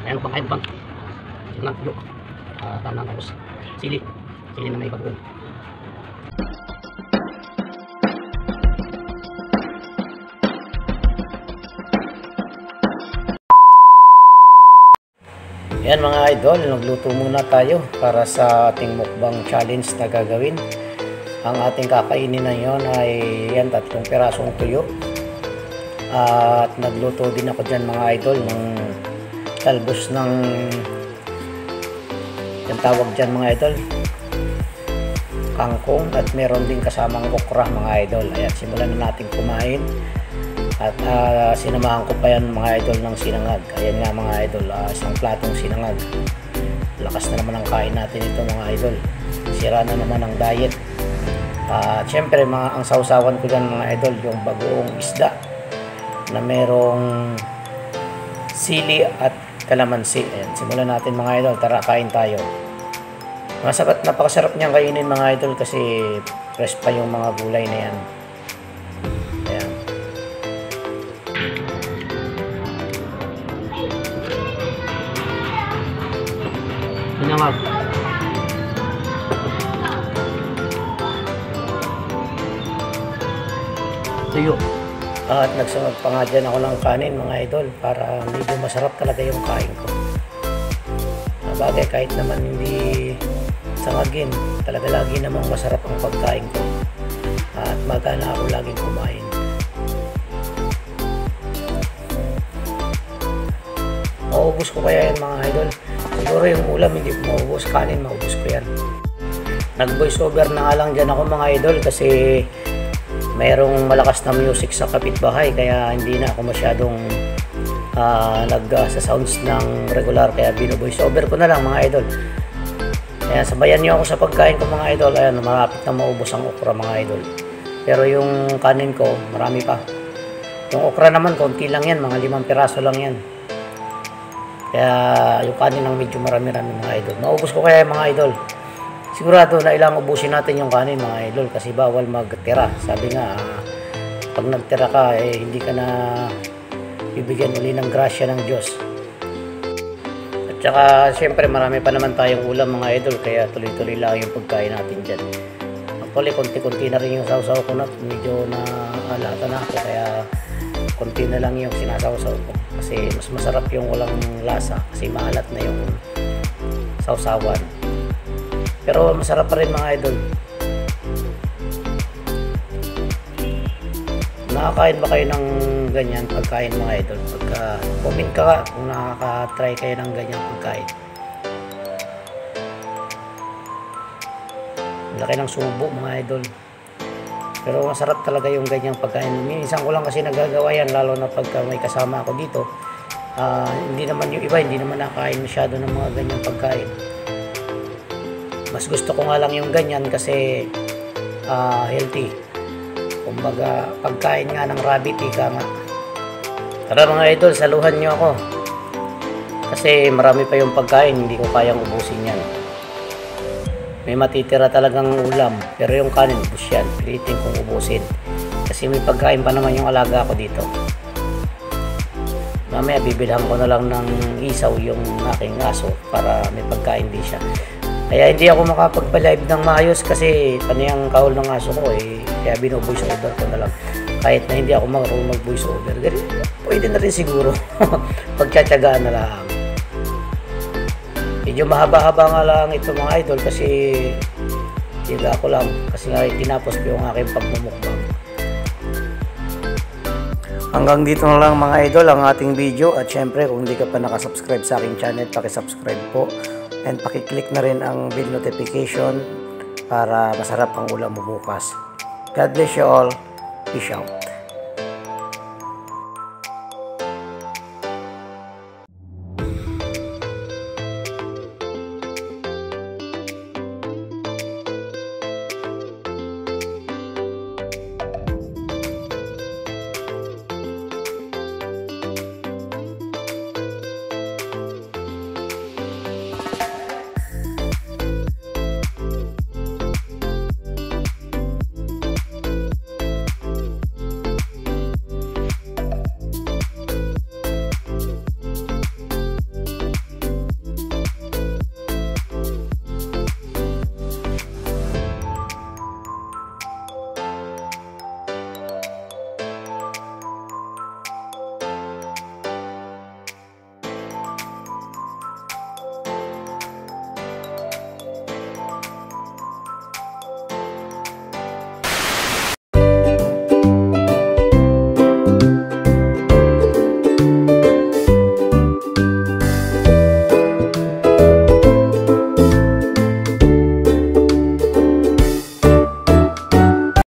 Ayan, pangkain pa. Silang tuyo. Tama na, tapos sili. Sili na may bagoong. Ayan mga idol, nagluto muna tayo para sa ating mukbang challenge na gagawin. Ang ating kakainin na yon ay yan, 3 pirasong tuyo. At nagluto din ako dyan mga idol ng talbos ng yung tawag dyan mga idol, kangkong, at meron din kasamang okra mga idol. Ayan, simulan na natin kumain. At sinamahan ko pa yan mga idol ng sinangag. Ayan nga mga idol, isang platong sinangag. Lakas na naman ang kain natin ito mga idol. Sira na naman ang diet. Siyempre ang sausawan ko dyan mga idol, yung bagoong isda na merong sili at kalamansi. Ayan, simulan natin mga idol. Tara, kain tayo. Napakasarap niyang kainin mga idol kasi fresh pa yung mga gulay na yan. Ayan. Sinangag. Tuyo. At nagsangag pa nga dyan ako ng kanin mga idol para medyo masarap talaga yung kain ko. Bagay kahit naman hindi sangagin, talaga lagi namang masarap ang pagkain ko. At magana ako laging kumain. Maubos ko kaya yan mga idol. Siguro yung ulam hindi ko maubos, kanin maubos ko yan. Nag voice over na nga lang dyan ako mga idol kasi mayroong malakas na music sa kapitbahay kaya hindi na ako masyadong sa sounds ng regular, kaya bino-voice over ko na lang mga idol. Kaya sabayan niyo ako sa pagkain ko mga idol. Ayan, marapit na maubos ang okra mga idol. Pero yung kanin ko marami pa. Yung okra naman konti lang yan, mga 5 piraso lang yan. Kaya yung kanin ang medyo marami-rami mga idol. Maubos ko kaya mga idol. Sigurado na ilang ubusin natin yung kanin mga idol kasi bawal magtira. Sabi nga, pag nagtira ka hindi ka na bibigyan uli ng grasya ng Diyos. At saka siyempre marami pa naman tayong ulam mga idol kaya tuloy-tuloy lang yung pagkain natin dyan. Actually konti-konti na rin yung sausaw ko na, medyo naalata na ako kaya konti na lang yung sinasawsaw ko kasi mas masarap yung walang lasa kasi maalat na yung sausawan. Pero masarap pa rin mga idol. Nakakain ba kayo ng ganyan pagkain mga idol? Comment ka kung nakaka-try kayo ng ganyan pagkain. Laki ng subo mga idol. Pero masarap talaga yung ganyang pagkain. Minsan ko lang kasi nagagawa yan lalo na pagka may kasama ako dito. Hindi naman yung iba, hindi naman nakakain masyado ng mga ganyang pagkain. Mas gusto ko nga lang yung ganyan kasi healthy. Kumbaga pagkain nga ng rabbit, ika nga. Tara mga idol, saluhan nyo ako. Kasi marami pa yung pagkain, hindi ko kayang ubusin yan. May matitira talagang ulam, pero yung kanin, ubus yan. Pilitin kong ubusin. Kasi may pagkain pa naman yung alaga ko dito. Mamaya bibilhan ko na lang ng isaw yung aking aso para may pagkain din siya. Kaya hindi ako makapagpa-live ng maayos kasi paniyang kahol ng aso ko kaya bino-voice over ko na lang. Kahit na hindi ako marunong mag-voice over. Pwede na rin siguro. Pagtsatsagaan na lang. Medyo mahaba-haba nga lang ito mga idol kasi tiga ko lang. Kasi nga tinapos ko yung aking pagmumukbang. Hanggang dito na lang mga idol ang ating video. At syempre kung hindi ka pa nakasubscribe sa aking channel, pakisubscribe po. And pakiclick na rin ang bell notification para masarap ang ulam mo bukas. God bless you all. Peace out.